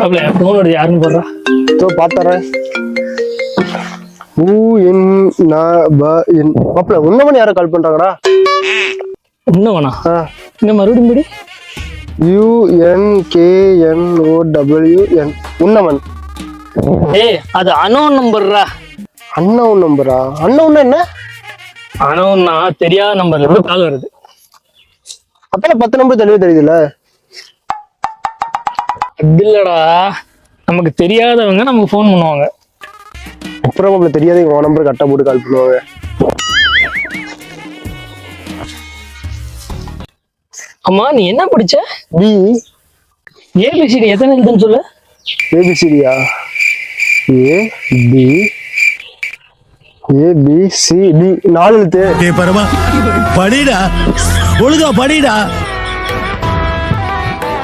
அப்பல போன் வருது, யாருன்னு போடுறா? இதோ பாத்தறேன். மாப்பிள்ள உன்னவன் யார கால் பண்றாங்கடா? இன்னவனா? இந்த மறுபடியும் படி. UNKNOWN உன்னவன். ஏய் அது அனோன் நம்பர்ரா. அன்னவுன் நம்பரா? அன்னவுன்னா என்ன? அனோன்னா தெரியாத நம்பர்ல இருந்து கால் வருது. அப்பல 10 நம்பர் தெளிவா தெரியுதுல்ல. அது இல்லடா, நமக்கு தெரியாதவங்க நமக்கு ஃபோன் பண்ணுவாங்க. அப்புறம் உங்களுக்கு தெரியாத உன் நம்பர் கரெக்டா போட்டு கால் பண்ணுவாங்க. அம்மா நீ என்ன படிச்ச? பி. ஏபிசிடி எத்தனை எழுதுன்னு சொல்லு. ஏபிசிடியா? ABCD 4 எழுத்து. படிடா ஒழுங்கா படிடா.